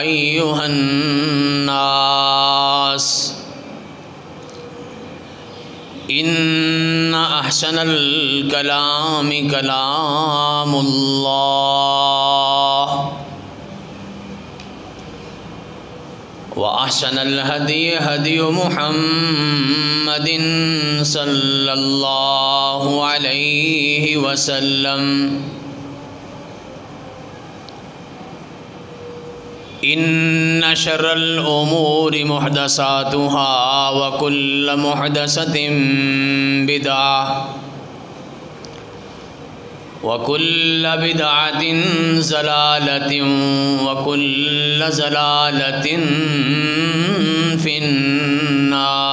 अय्युहन्नास इन्ना अहसनल कलामि कलामुल्लाह व अहसनल हदी हदी मुहम्मदिन सल्लल्लाहु अलैहि वसल्लम इन्ना शर्रल उमूरि मुहदसातुहा व कुल्ल मुहदसतिन बिदअह व कुल्ल बिदअतिन ज़लालतिन व कुल्ल ज़लालतिन फिन्नार।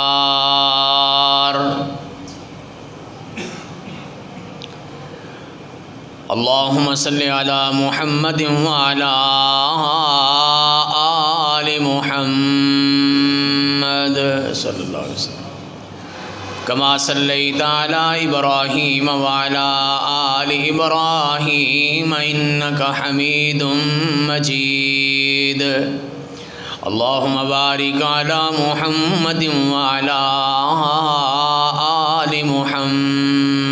अल्लाहुम्मा सल्लि अला मुहम्मदिन व अला आलि मुहम्मद सल्लल्लाहु अलैहि वसल्लम कमा सल्लैता अला इब्राहीम व अला आलि इब्राहीम इन्नका हमीदुम मजीद। अल्लाहुम्मा बारिक अला मुहम्मदिन व अला आलि मुहम्मद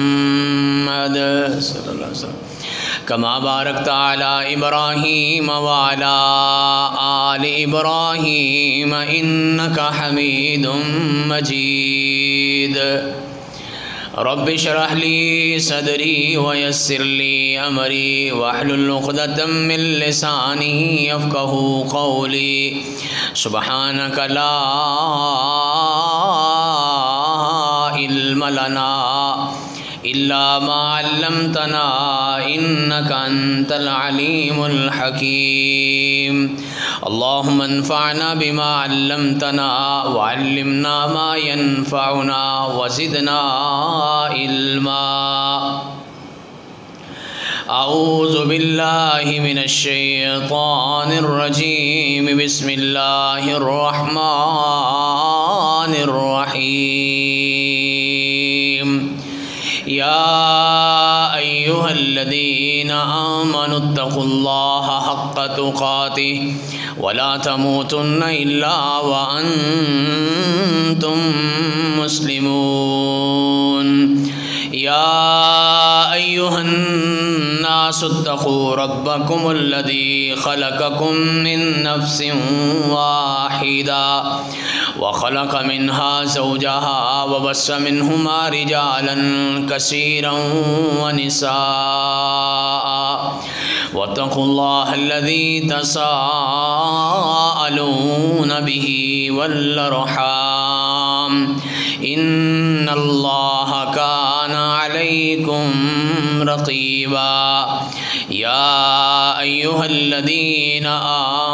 सल्लल्लाहु अलैहि वसल्लम कमा बारकता अला इब्राहीम व अला आलि इब्राहीम इन्नका हमीदुम मजीद। रब्बि इश्रह ली सदरी व यस्सिर ली अमरी वहलुल उक़दतम मिन लिसानी यफ़क़हू क़ौली। सुब्हानक ला इल्म लना इल्ला मा अल्लमतना इन्नका अंतल अलीमुल हकीम। अल्लाहुम्मा अन्फ़अना बिमा अल्लमतना व अल्लिमना मा यनफ़अुना व ज़िदना इल्मा। अऊज़ु बिल्लाहि मिनश शैतानिर रजीम। बिस्मिल्लाहिर रहमानिर रहीम। या अय्युहल्लज़ीना आमनुत्तक़ुल्लाहा हक़्क़ तुक़ातिह वला तमूतुन्ना इल्ला व अंतुम मुस्लिमून। या अय्युहन्नासुत्तक़ू रब्बकुमुल्लज़ी ख़लक़कुम मिन नफ़्सिन वाहिदा व ख़लक़ मिन्हा ज़ौजहा व बस्स मिन्हुमा रिजालन कसीरन व निसाअ वत्तक़ुल्लाहल्लज़ी तसाअलून बिही वल अर्हाम इन्नल्लाहा काना अलैकुम रक़ीबा। या अय्युहल्लज़ीना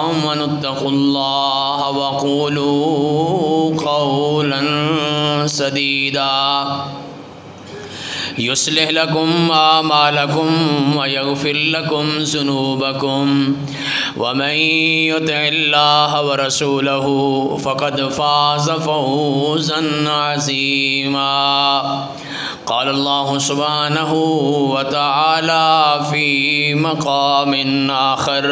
आमनुत्तक़ुल्लाहा व क़ूलू क़ौलन सदीदा युस्लिह लकुम आमालकुम व यग़फ़िर लकुम ज़ुनूबकुम व मन युतिइल्लाह व रसूलहु फ़क़द फ़ाज़ फ़ौज़न अज़ीमा। क़ाल अल्लाहु सुब्हानहु व तआला फ़ी मक़ामिन आख़र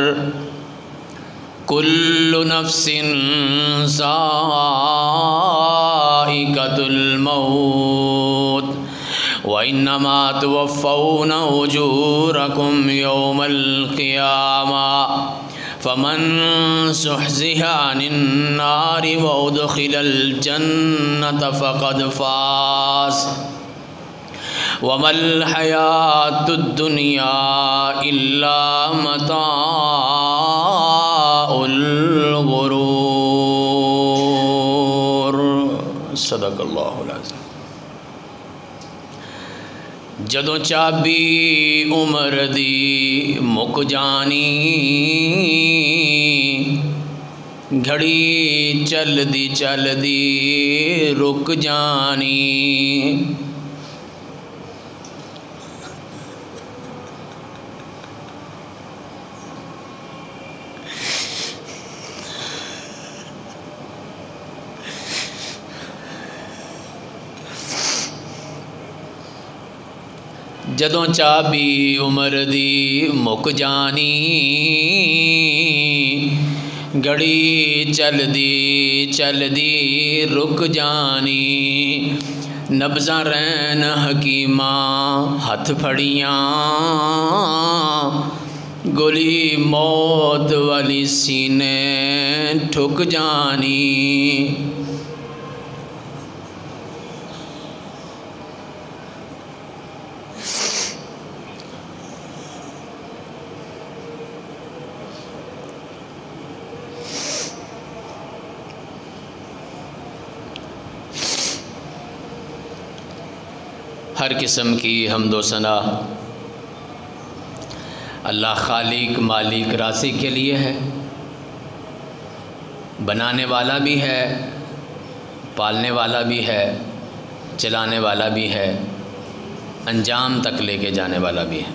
कुल्लु नफ़्सिन ज़ाइक़तुल मौत व इन्नमा तुवफ़्फ़ौना उजूरकुम यौमल क़ियामा फ़मन ज़ुहज़िहा अनिन नारि व उदख़िलल जन्नत फ़क़द फ़ाज़ वमल हयातुद दुनिया इल्ला मताउल गुरूर। सदक़ल्लाहुल अज़ीम। जदों चाबी उमर दी मुक जानी घड़ी चलदी चलदी रुक जानी। जदों चाबी उमर दी मुक जानी घड़ी चलदी रुक जानी, नब्ज़ां रैन हकीमा हथ फड़ियाँ, गोली मौत वाली सीने ठुक जानी। हर किस्म की हम्दो सना अल्लाह खालिक मालिक राज़िक के लिए है। बनाने वाला भी है, पालने वाला भी है, चलाने वाला भी है, अंजाम तक लेके जाने वाला भी है।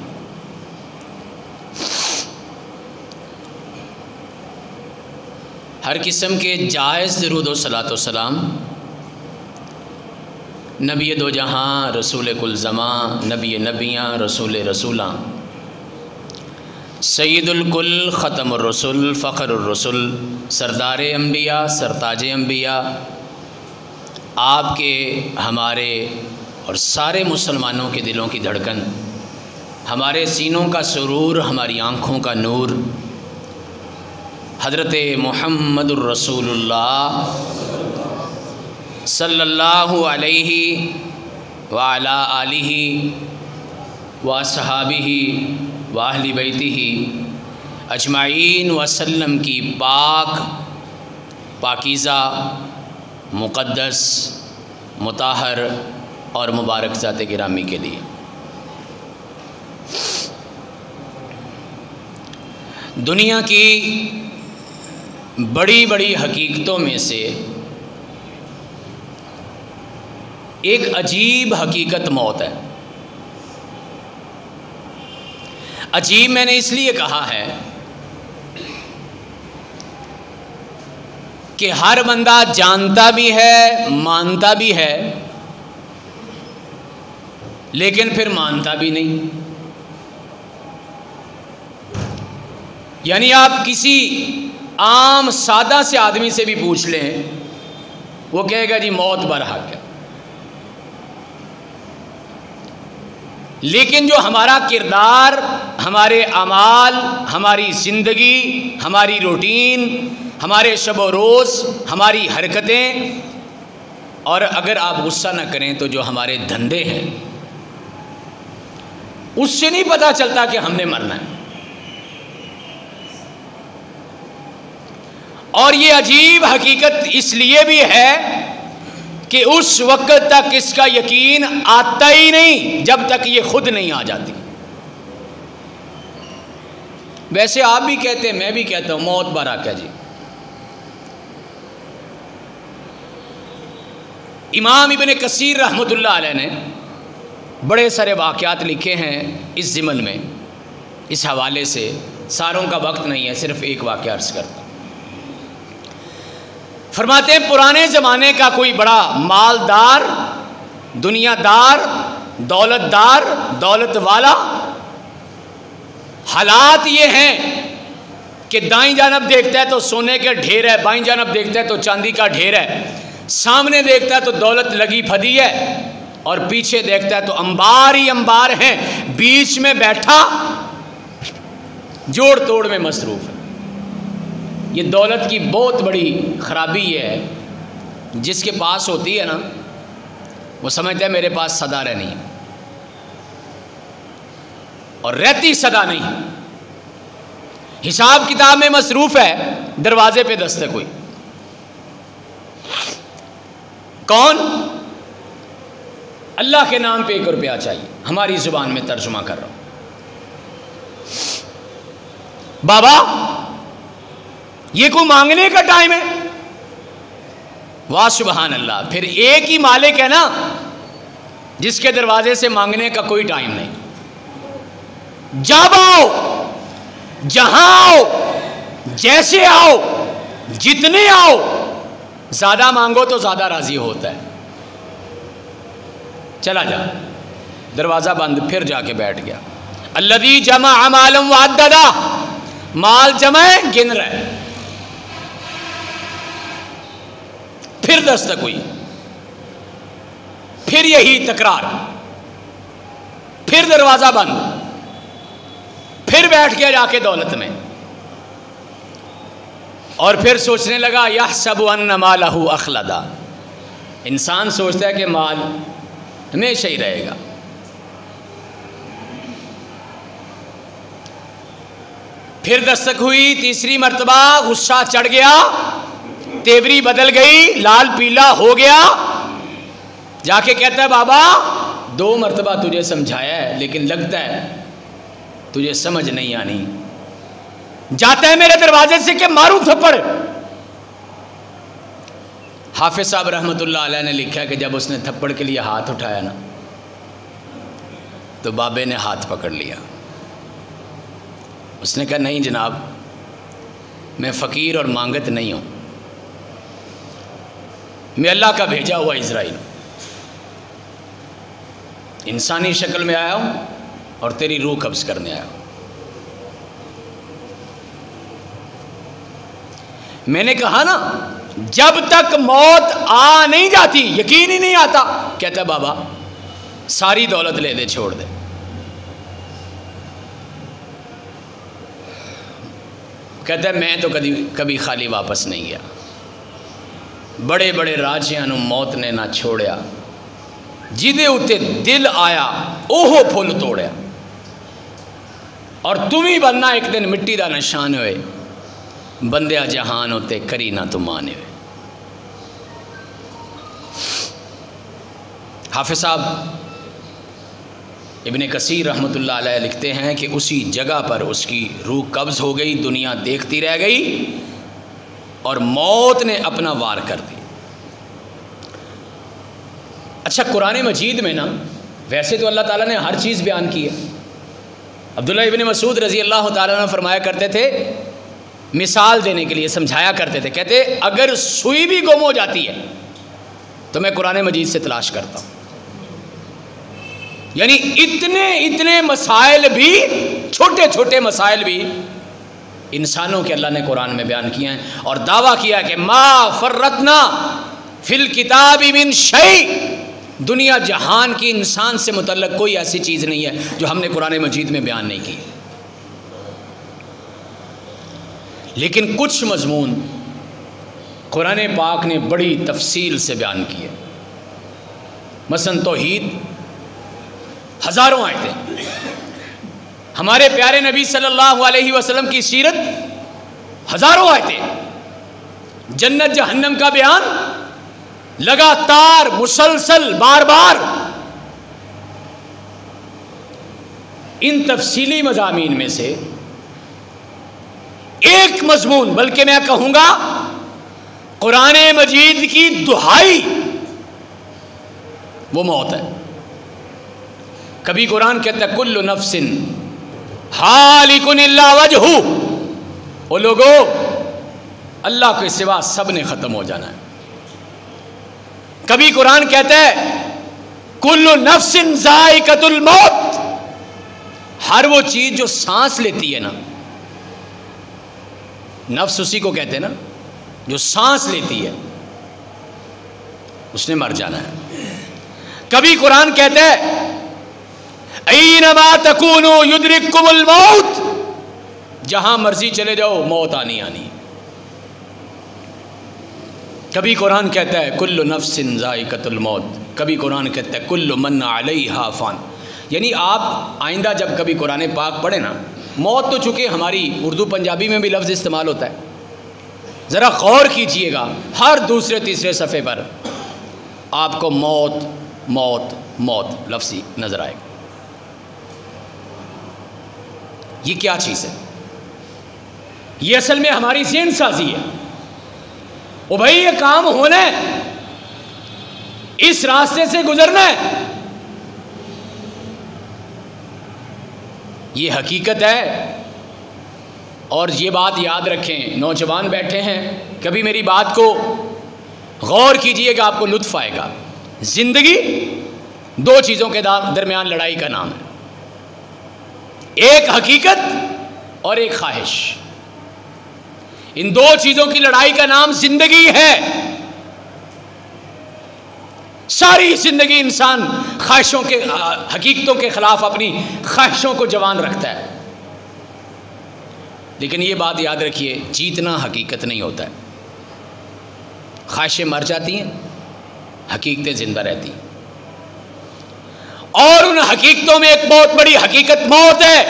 हर किस्म के जायज़ दरूद व सलातो सलाम नबी दो जहाँ, रसूल कुल ज़मा, नबी नबियाँ, रसूल रसूलाँ, सैयदुल कुल, ख़तमुर रसूल, फ़ख़रुर रसूल, सरदार अम्बिया, सरताज अम्बिया, आपके, हमारे और सारे मुसलमानों के दिलों की धड़कन, हमारे सीनों का सुरूर, हमारी आँखों का नूर, हज़रत मुहम्मदुर रसूलुल्लाह सल्लल्लाहु अलैहि व अला आलिहि व अस्हाबिहि व अहली बैतिहि अजमाइन वसल्लम की पाकीज़ा, मुक़द्दस, मुताहर और मुबारक ज़ात गिरामी के लिए। दुनिया की बड़ी बड़ी हकीकतों में से एक अजीब हकीकत मौत है। अजीब मैंने इसलिए कहा है कि हर बंदा जानता भी है, मानता भी है, लेकिन फिर मानता भी नहीं। यानी आप किसी आम सादा से आदमी से भी पूछ लें, वो कहेगा जी मौत बरहक है। लेकिन जो हमारा किरदार, हमारे अमाल, हमारी ज़िंदगी, हमारी रूटीन, हमारे शब व रोज़, हमारी हरकतें, और अगर आप गुस्सा न करें तो जो हमारे धंधे हैं, उससे नहीं पता चलता कि हमने मरना है। और ये अजीब हकीकत इसलिए भी है कि उस वक्त तक इसका यकीन आता ही नहीं जब तक ये खुद नहीं आ जाती। वैसे आप भी कहते हैं, मैं भी कहता हूं, मौत बरहक है जी। इमाम इब्न कसीर रहमतुल्लाह अलैह ने बड़े सारे वाक़यात लिखे हैं इस ज़िमन में। इस हवाले से सारों का वक्त नहीं है, सिर्फ एक वाक़या अर्ज़ करता। फरमाते हैं पुराने ज़माने का कोई बड़ा मालदार, दुनियादार, दौलतदार, दौलत वाला, हालात ये हैं कि दाईं जानब देखता है तो सोने का ढेर है, बाईं जानब देखता है तो चांदी का ढेर है, सामने देखता है तो दौलत लगी फदी है, और पीछे देखता है तो अंबार ही अंबार हैं। बीच में बैठा जोड़ तोड़ में मसरूफ़ है। ये दौलत की बहुत बड़ी ख़राबी ये है, जिसके पास होती है ना, वो समझता है मेरे पास सदा रहनी है, और रहती सदा नहीं। हिसाब किताब में मसरूफ़ है, दरवाजे पे दस्तक हुई, कौन? अल्लाह के नाम पे 1 रुपया चाहिए। हमारी ज़ुबान में तर्जुमा कर रहा हूं। बाबा ये कोई मांगने का टाइम है? वाह सुबहान अल्लाह। फिर एक ही मालिक है ना जिसके दरवाजे से मांगने का कोई टाइम नहीं। जब आओ, जहां आओ, जैसे आओ, जितने आओ, ज्यादा मांगो तो ज्यादा राजी होता है। चला जा, दरवाजा बंद, फिर जाके बैठ गया। अल्लज़ी जमा मालम वअद्ददा, माल जमा है, गिन रहा है। फिर दस्तक हुई, फिर यही तकरार, फिर दरवाजा बंद, फिर बैठ गया जाके दौलत में, और फिर सोचने लगा यहसबु अन्न मालहु अखलदा। इंसान सोचता है कि माल हमेशा ही रहेगा। फिर दस्तक हुई तीसरी मर्तबा, गुस्सा चढ़ गया, तेवरी बदल गई, लाल पीला हो गया, जाके कहता है बाबा 2 मर्तबा तुझे समझाया है लेकिन लगता है तुझे समझ नहीं आनी। जाता है मेरे दरवाजे से कि मारूं थप्पड़। हाफिज साहब रहमतुल्लाह अलैह ने लिखा है कि जब उसने थप्पड़ के लिए हाथ उठाया ना, तो बाबे ने हाथ पकड़ लिया। उसने कहा नहीं जनाब, मैं फ़कीर और मांगत नहीं हूँ, मैं अल्लाह का भेजा हुआ इज़राइल, इंसानी शक्ल में आया हूँ और तेरी रूह कब्ज़ करने आया हूँ। मैंने कहा ना, जब तक मौत आ नहीं जाती यकीन ही नहीं आता। कहता बाबा सारी दौलत ले दे, छोड़ दे। कहता है मैं तो कभी खाली वापस नहीं गया। बड़े बड़े राजियां नूं मौत ने ना छोड़िया, जिदे उत्ते दिल आया ओहो फुल तोड़िया। और तुम ही बनना एक दिन मिट्टी का निशान होए, बंदिया जहान होते करी ना तुम माने हुए। हाफिज साहब इब्ने कसीर रहमतुल्लाह अलैह लिखते हैं कि उसी जगह पर उसकी रूह कब्ज़ हो गई, दुनिया देखती रह गई और मौत ने अपना वार कर दिया। अच्छा, कुरान मजीद में ना वैसे तो अल्लाह ताला ने हर चीज़ बयान की है। अब्दुल्लाह इब्ने मसूद रज़ी अल्लाह ताला अन्हु फरमाया करते थे, मिसाल देने के लिए समझाया करते थे, कहते अगर सुई भी गुम हो जाती है तो मैं कुरान मजीद से तलाश करता हूँ। यानी इतने इतने मसाइल भी, छोटे छोटे मसाइल भी इंसानों के अल्लाह ने कुरान में बयान किए हैं और दावा किया कि मा फर्रतना फिल किताबी मिन शै, दुनिया जहान की इंसान से मुतल्लक कोई ऐसी चीज़ नहीं है जो हमने कुरान मजीद में बयान नहीं की। लेकिन कुछ मजमून कुरान पाक ने बड़ी तफसील से बयान किए। मसलन तौहीद, हज़ारों आयतें, हमारे प्यारे नबी सल्लल्लाहु अलैहि वसल्लम की सीरत, हज़ारों आयतें, जन्नत जहन्नम का बयान लगातार मुसलसल बार बार। इन तफसीली मज़ामीन में से एक मजमून, बल्कि मैं कहूँगा कुरान मजीद की दुहाई, वो मौत है। कभी कुरान कहता है कुल्लु नफ्सिन हालिकुन इल्ला वजहू, वो लोगों अल्लाह के सिवा सब ने ख़त्म हो जाना है। कभी कुरान कहता है कुल्लु नफ्सिन ज़ाइक़तुल मौत, हर वो चीज़ जो सांस लेती है ना, नफ्स उसी को कहते हैं ना जो सांस लेती है, उसने मर जाना है। कभी कुरान कहता है ऐनमा तकूनु युद्रिकुमुल मौत, जहां मर्जी चले जाओ मौत आनी आनी। कभी कुरान कहता है कुल्लु नफ्सिन ज़ाइक़तुल मौत, कभी कुरान कहता है कुल्लु मन अलैहा फ़ान। यानी आप आइंदा जब कभी कुरान पाक पढ़े ना, मौत तो चूँकि हमारी उर्दू पंजाबी में भी लफ्ज़ इस्तेमाल होता है, ज़रा गौर कीजिएगा, हर दूसरे तीसरे सफ़े पर आपको मौत मौत मौत लफ्ज़ ही नज़र आएगा। ये क्या चीज़ है? ये असल में हमारी ज़हन साजी है। ओ भाई ये काम होना है, इस रास्ते से गुजरना है, ये हकीकत है। और ये बात याद रखें, नौजवान बैठे हैं, कभी मेरी बात को गौर कीजिएगा, आपको लुत्फ़ आएगा। ज़िंदगी दो चीज़ों के दरमियान लड़ाई का नाम है, एक हकीकत और एक ख्वाहिश। इन दो चीज़ों की लड़ाई का नाम ज़िंदगी है। सारी जिंदगी इंसान ख्वाहिशों के, हकीकतों के खिलाफ अपनी ख्वाहिशों को जवान रखता है। लेकिन ये बात याद रखिए, जीतना हकीकत नहीं होता है। ख्वाहिशें मर जाती हैं, हकीकतें जिंदा रहती हैं। और उन हकीकतों में एक बहुत बड़ी हकीकत मौत है।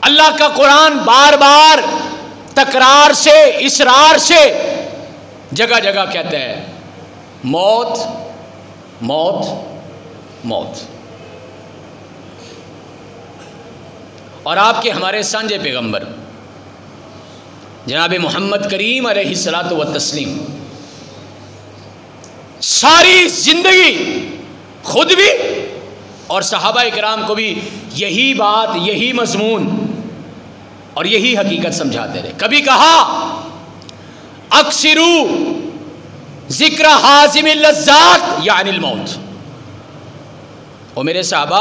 अल्लाह का कुरान बार बार तकरार से, इसरार से जगह जगह कहता है मौत मौत मौत। और आपके हमारे सांझे पैगंबर जनाब मोहम्मद करीम अलैहिस्सलातु व तस्लीम सारी जिंदगी खुद भी और सहाबा इकराम को भी यही बात, यही मजमून और यही हकीकत समझाते रहे। कभी कहा अक्सिरू जिक्र हाजिमिल लज्जात यानिल मौत, और मेरे सहाबा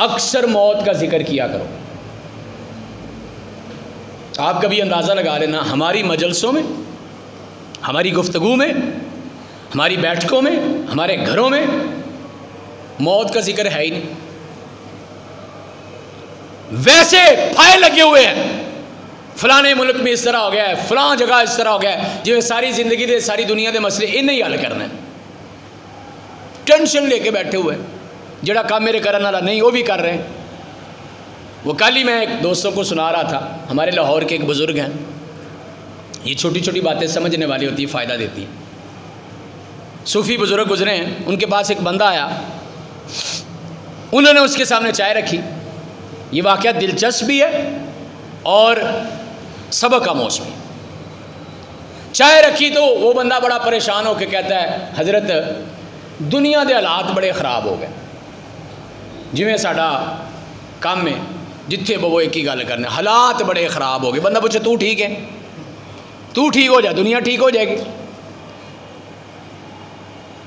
अक्सर मौत का जिक्र किया करो। आप कभी अंदाज़ा लगा लेना, हमारी मजलसों में, हमारी गुफ्तगू में, हमारी बैठकों में, हमारे घरों में मौत का जिक्र है ही नहीं। वैसे फाय लगे हुए हैं, फलाने मुल्क में इस तरह हो गया है, फलां जगह इस तरह हो गया है, जिन्हें सारी जिंदगी दे, सारी दुनिया के मसले इन्हें ही हल करना है। टेंशन लेके बैठे हुए हैं, जड़ा काम मेरे करने वाला नहीं वो भी कर रहे हैं। वो कल ही मैं एक दोस्तों को सुना रहा था, हमारे लाहौर के एक बुज़ुर्ग हैं, ये छोटी छोटी बातें समझने वाली होती है, फ़ायदा देती है। सूफ़ी बुज़ुर्ग गुजरे हैं, उनके पास एक बंदा आया, उन्होंने उसके सामने चाय रखी। ये वाक़या दिलचस्प भी है और सबक आमोश भी। चाय रखी तो वो बंदा बड़ा परेशान होकर कहता है, हज़रत दुनिया के हालात बड़े ख़राब हो गए, जिमें साडा काम है जिथे वो एक ही गल करने, हालात बड़े ख़राब हो गए। बंदा पूछे तू ठीक है, तू ठीक हो जा, दुनिया ठीक हो जाएगी।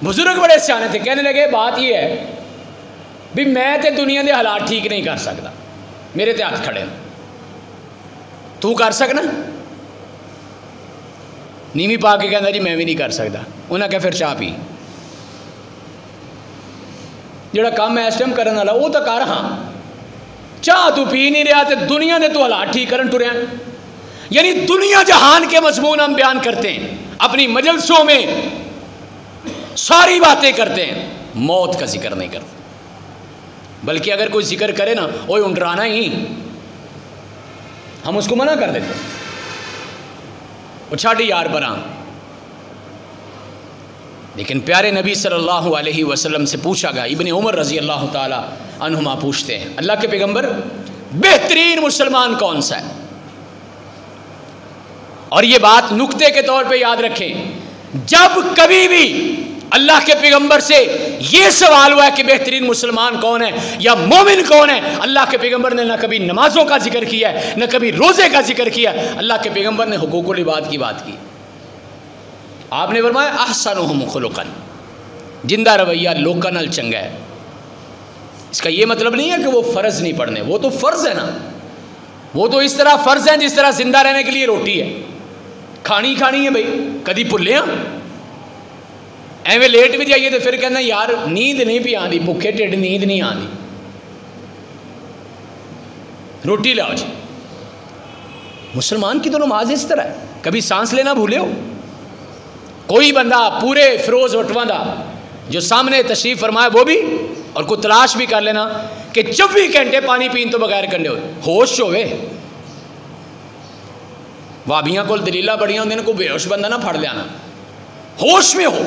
बुजुर्ग बड़े सियाने थे, कहने लगे बात यह है भी मैं तो दुनिया के हालात ठीक नहीं कर सकता, मेरे ते हाथ खड़े हैं, तू कर सकना? नीवी पा के कहना जी मैं भी नहीं कर सकता। उन्हें कहा फिर चाह पी, जोड़ा काम है इस टाइम करने वाला वो तो कर, हाँ चाह तू पी नहीं रहा तो दुनिया ने तो हालात ठीक करन टुरया। यानी दुनिया जहान के मजमून हम बयान करते हैं, अपनी मजलसों में सारी बातें करते हैं, मौत का जिक्र नहीं करते। बल्कि अगर कोई जिक्र करे ना, वो उंडराना ही, हम उसको मना कर देते, वो छाड़ी यार बरा। लेकिन प्यारे नबी सल्लल्लाहु अलैहि वसल्लम से पूछा गया, इब्ने उमर रज़ी अल्लाह ताला अन्हुमा पूछते हैं, अल्लाह के पैगंबर बेहतरीन मुसलमान कौन सा है? और ये बात नुक्ते के तौर पे याद रखें, जब कभी भी अल्लाह के पैगंबर से ये सवाल हुआ है कि बेहतरीन मुसलमान कौन है या मोमिन कौन है, अल्लाह के पैगंबर ने ना कभी नमाजों का जिक्र किया है, ना कभी रोज़े का जिक्र किया। अल्लाह के पैगंबर ने हुकूकुल इबाद की बात की। आपने फरमाया अहसनुहुम खुलुकन, जिंदा रवैया लोका नाल चंगा है। इसका ये मतलब नहीं है कि वो फ़र्ज़ नहीं पढ़ने, वो तो फ़र्ज़ है ना, वो तो इस तरह फ़र्ज़ है जिस तरह जिंदा रहने के लिए रोटी है, खानी खानी है भाई, कभी भुल्ले एवं लेट भी जाइए तो फिर कहना यार नींद नहीं भी आती, भुखे ढिड नींद नहीं आती, रोटी लाओ जी। मुसलमान की तो नमाज इस तरह है, कभी सांस लेना भूले हो? कोई बंदा पूरे फिरोज वटवा दा जो सामने तशरीफ फरमाए वो भी, और को तलाश भी कर लेना कि 24 घंटे पानी पीन तो बगैर कंडे हो, होश होवे। वाबियां को दलीला बड़िया होंगे, कोई बेहोश बंदा ना फड़ लिया, होश में हो,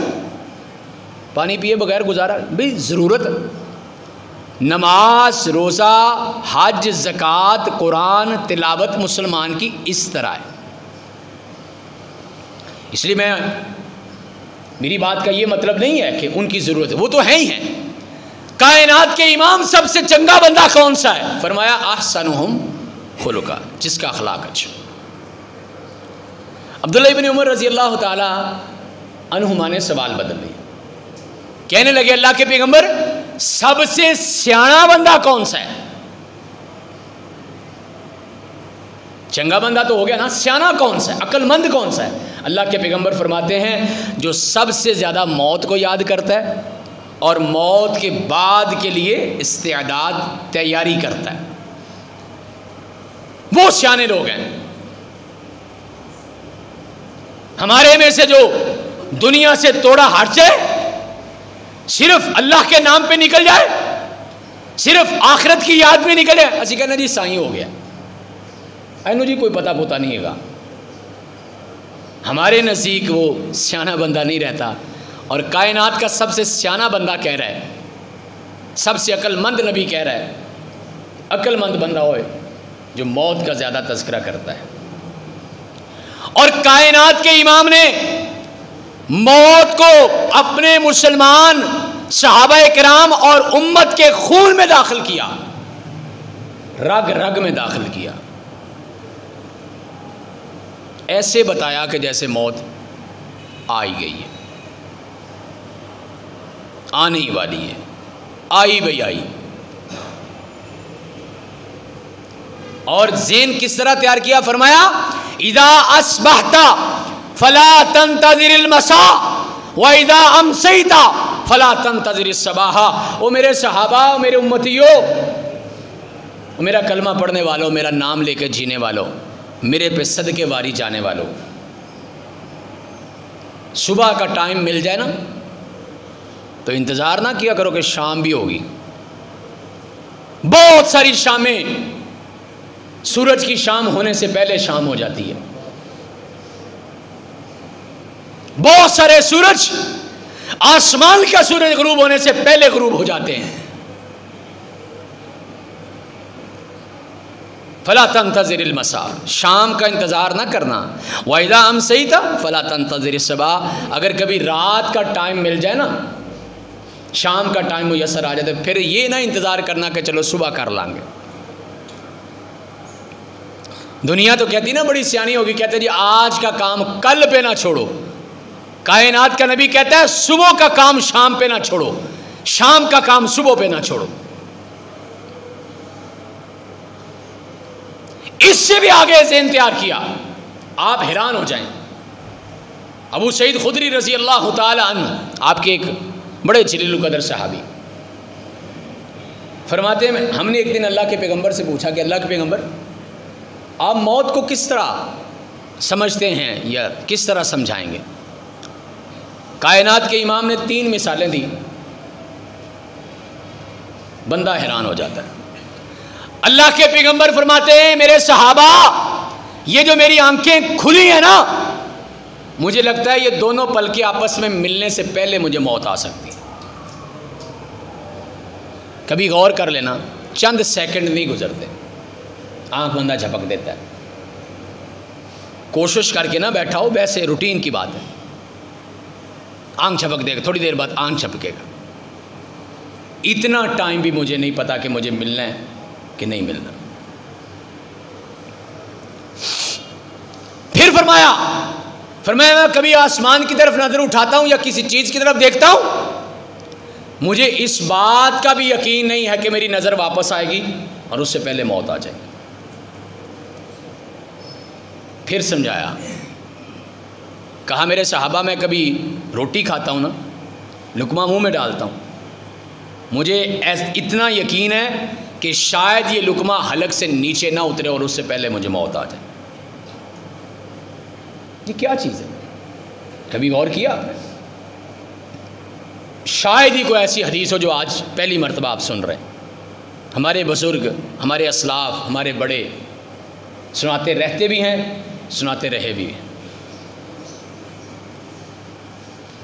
पानी पिए बगैर गुजारा भाई ज़रूरत। नमाज, रोज़ा, हज, ज़कात, कुरान, तिलावत मुसलमान की इस तरह है। इसलिए मेरी बात का ये मतलब नहीं है कि उनकी ज़रूरत है, वो तो है ही है। कायनात के इमाम सबसे चंगा बंदा कौन सा है? फरमाया अहसनुहुम खुलुका, जिसका अखलाक अच्छा। अब्दुल्लाह इब्न उमर रज़ी अल्लाह ताला अन्हुमा ने सवाल बदल दिया, कहने लगे अल्लाह के पैगंबर सबसे सियाना बंदा कौन सा है? चंगा बंदा तो हो गया ना, सियाना कौन सा है, अक्लमंद कौन सा है? अल्लाह के पैगंबर फरमाते हैं जो सबसे ज़्यादा मौत को याद करता है और मौत के बाद के लिए इस्तेदाद तैयारी करता है, वो सियाने लोग हैं। हमारे में से जो दुनिया से तोड़ा हट जाए, सिर्फ अल्लाह के नाम पे निकल जाए, सिर्फ आखिरत की याद में निकले, असी कहना जी साईं हो गया, ऐनो जी कोई पता पोता नहीं है। हमारे नज़दीक वो सियाना बंदा नहीं रहता, और कायनात का सबसे सियाना बंदा कह रहा है, सबसे अक्लमंद नबी कह रहा है, अक्लमंद बंदा होए जो मौत का ज़्यादा तज़किरा करता है। और कायनात के इमाम ने मौत को अपने मुसलमान सहाबा किराम और उम्मत के खून में दाखिल किया, रग रग में दाखिल किया। ऐसे बताया कि जैसे मौत आ ही गई है, आने ही वाली है, आई भाई आई। और ज़ेन किस तरह तैयार किया, फरमाया इदा अस्बहता फला तंतज़िरिल मसा व इदा अमसैता फला तंतज़िरिस सबाहा। ओ मेरे सहाबा, ओ मेरे उम्मतियों, ओ मेरा कलमा पढ़ने वालों, मेरा नाम लेकर जीने वालों, मेरे पे सदके वारी जाने वालों, सुबह का टाइम मिल जाए ना तो इंतज़ार ना किया करो कि शाम भी होगी। बहुत सारी शामें सूरज की शाम होने से पहले शाम हो जाती है। बहुत सारे सूरज आसमान का सूरज गुरूब होने से पहले गुरूब हो जाते हैं। फला तंतज़िरिल मसा, शाम का इंतज़ार ना करना। वाइदा अमसैता फला तंतज़िरिस सबा, अगर कभी रात का टाइम मिल जाए ना, शाम का टाइम मुयस्सर आ जाए, तो फिर ये ना इंतज़ार करना कि चलो सुबह कर लांगे। दुनिया तो कहती ना बड़ी सियानी होगी, कहते जी आज का काम कल पे ना छोड़ो। कायनात का नबी कहता है सुबह का काम शाम पे ना छोड़ो, शाम का काम सुबह पे ना छोड़ो। इससे भी आगे ज़हन तैयार किया, आप हैरान हो जाएं। अबू सईद खुदरी रज़ी अल्लाह ताला अन्हु, आपके एक बड़े जलील कदर सहाबी, फरमाते हैं हमने एक दिन अल्लाह के पैगंबर से पूछा कि अल्लाह के पैगंबर आप मौत को किस तरह समझते हैं या किस तरह समझाएंगे। कायनात के इमाम ने 3 मिसालें दी, बंदा हैरान हो जाता है। अल्लाह के पैगंबर फरमाते हैं मेरे सहाबा, ये जो मेरी आंखें खुली है ना, मुझे लगता है ये दोनों पलकें आपस में मिलने से पहले मुझे मौत आ सकती है। कभी गौर कर लेना, चंद सेकंड नहीं गुजरते, आंख बंदा झपक देता है। कोशिश करके ना बैठा हो, वैसे रूटीन की बात है, आंख झपक देगा, थोड़ी देर बाद आंख झपकेगा। इतना टाइम भी मुझे नहीं पता कि मुझे मिलना है कि नहीं मिलना। फिर फरमाया मैं कभी आसमान की तरफ नजर उठाता हूं या किसी चीज की तरफ देखता हूं, मुझे इस बात का भी यकीन नहीं है कि मेरी नजर वापस आएगी और उससे पहले मौत आ जाएगी। फिर समझाया, कहा मेरे सहाबा, मैं कभी रोटी खाता हूं ना, लुकमा मुंह में डालता हूं, मुझे इतना यकीन है कि शायद ये लुकमा हलक से नीचे ना उतरे और उससे पहले मुझे मौत आ जाए। ये क्या चीज़ है, कभी गौर किया आपने? शायद ही कोई ऐसी हदीस हो जो आज पहली मर्तबा आप सुन रहे हैं। हमारे बुजुर्ग, हमारे असलाफ, हमारे बड़े सुनाते रहते भी हैं, सुनाते रहे भी हैं।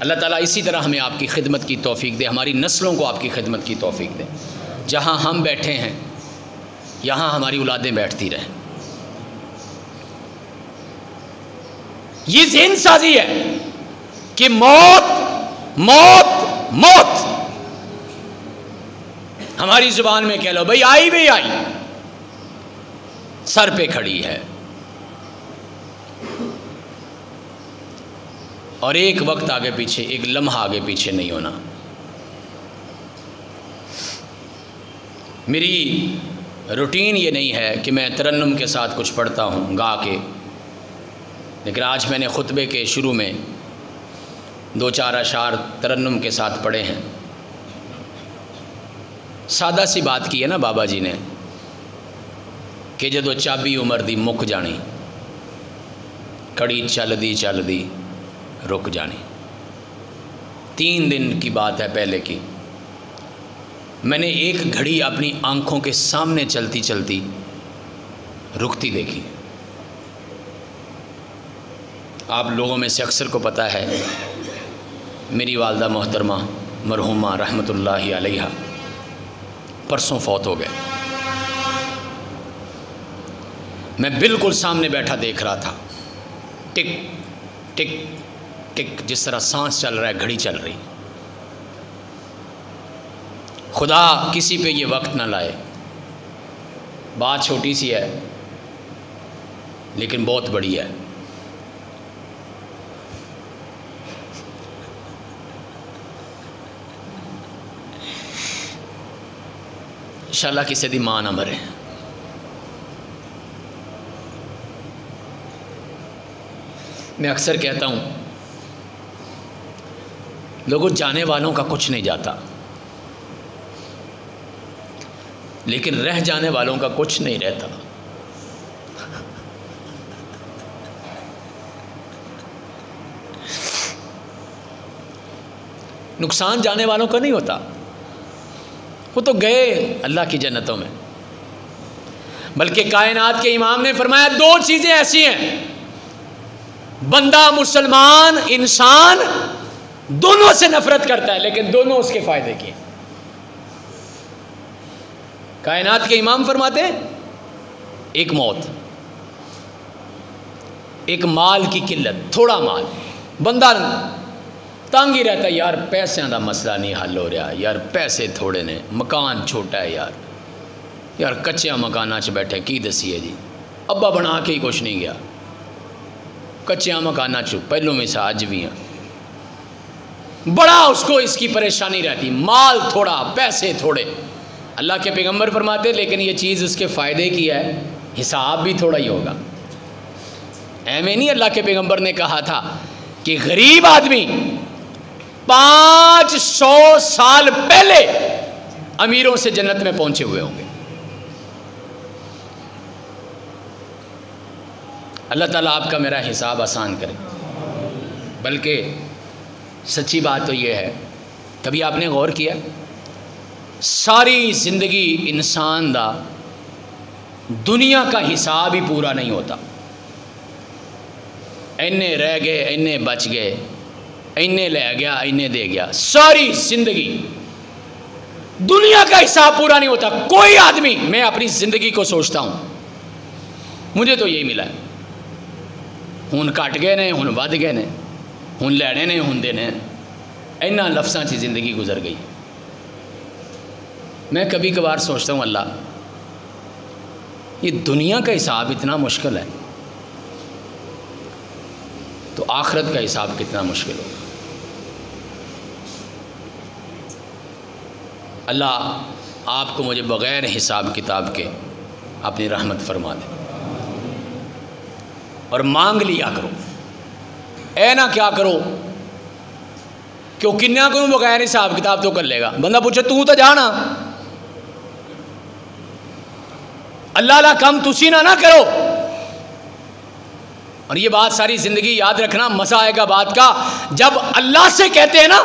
अल्लाह ताला इसी तरह हमें आपकी खिदमत की तौफीक दे, हमारी नस्लों को आपकी खिदमत की तौफीक दे। जहाँ हम बैठे हैं यहाँ हमारी औलादें बैठती रहें। ये ज़हन साजी है कि मौत मौत मौत, हमारी जुबान में कह लो भाई आई भाई आई, सर पे खड़ी है। और एक वक्त आगे पीछे, एक लम्हा आगे पीछे नहीं होना। मेरी रूटीन ये नहीं है कि मैं तरन्नुम के साथ कुछ पढ़ता हूँ गा के, लेकिन आज मैंने खुतबे के शुरू में 2-4 अशार तरन्नुम के साथ पढ़े हैं। सादा सी बात की है ना बाबा जी ने कि जदों चाबी उमर दी मुक जानी, कड़ी चलदी चलदी रुक जानी। 3 दिन की बात है पहले की। मैंने एक घड़ी अपनी आंखों के सामने चलती चलती रुकती देखी। आप लोगों में से अक्सर को पता है मेरी वालदा मोहतरमा मरहुमा रहमतुल्लाहि अलैहा परसों फौत हो गए। मैं बिल्कुल सामने बैठा देख रहा था, टिक टिक टिक, जिस तरह सांस चल रहा है घड़ी चल रही। खुदा किसी पे ये वक्त ना लाए। बात छोटी सी है लेकिन बहुत बड़ी है। इंशाअल्लाह किसी दी मां ना मरे। मैं अक्सर कहता हूँ लोगों, जाने वालों का कुछ नहीं जाता, लेकिन रह जाने वालों का कुछ नहीं रहता। नुकसान जाने वालों का नहीं होता, वो तो गए अल्लाह की जन्नतों में। बल्कि कायनात के इमाम ने फरमाया 2 चीज़ें ऐसी हैं, बंदा मुसलमान इंसान दोनों से नफरत करता है लेकिन दोनों उसके फ़ायदे की। कायनात के इमाम फरमाते हैं एक मौत, एक माल की किल्लत, थोड़ा माल, बंदा तंग ही रहता है, यार पैसों का मसला नहीं हल हो रहा, यार पैसे थोड़े ने, मकान छोटा है, यार कच्चे मकाना च बैठे की दसीए जी, अब्बा बना के ही कुछ नहीं गया, कच्चे मकाना च पहलों में सा अज भी हैं। बड़ा उसको इसकी परेशानी रहती, माल थोड़ा पैसे थोड़े। अल्लाह के पैगंबर फरमाते लेकिन ये चीज़ उसके फ़ायदे की है, हिसाब भी थोड़ा ही होगा। ऐਵੇਂ नहीं, अल्लाह के पैगंबर ने कहा था कि गरीब आदमी 500 साल पहले अमीरों से जन्नत में पहुंचे हुए होंगे। अल्लाह ताला आपका मेरा हिसाब आसान करे। बल्कि सच्ची बात तो ये है, कभी आपने गौर किया सारी ज़िंदगी इंसान दा दुनिया का हिसाब ही पूरा नहीं होता। इन्ने रह गए, इन्ने बच गए, इन्ने ले गया, इन्ने दे गया। सारी ज़िंदगी दुनिया का हिसाब पूरा नहीं होता। कोई आदमी, मैं अपनी ज़िंदगी को सोचता हूँ, मुझे तो यही मिला है, हुन घट गए ने, हुन वध गए ने, हुन लैने ने, हुन देने, इन्ना लफ्ज़ां च ज़िंदगी गुजर गई। मैं कभी कभार सोचता हूँ अल्लाह, ये दुनिया का हिसाब इतना मुश्किल है तो आखिरत का हिसाब कितना मुश्किल होगा। अल्लाह आपको मुझे बग़ैर हिसाब किताब के अपनी रहमत फरमा दे। और मांग लिया करो, ऐ ना क्या करो क्यों किन्ना करूँ बग़ैर हिसाब किताब तो कर लेगा। बंदा पूछे तू तो जाना, अल्लाह ला कम तुसी ना करो। और ये बात सारी ज़िंदगी याद रखना, मज़ा आएगा बात का जब अल्लाह से कहते हैं ना,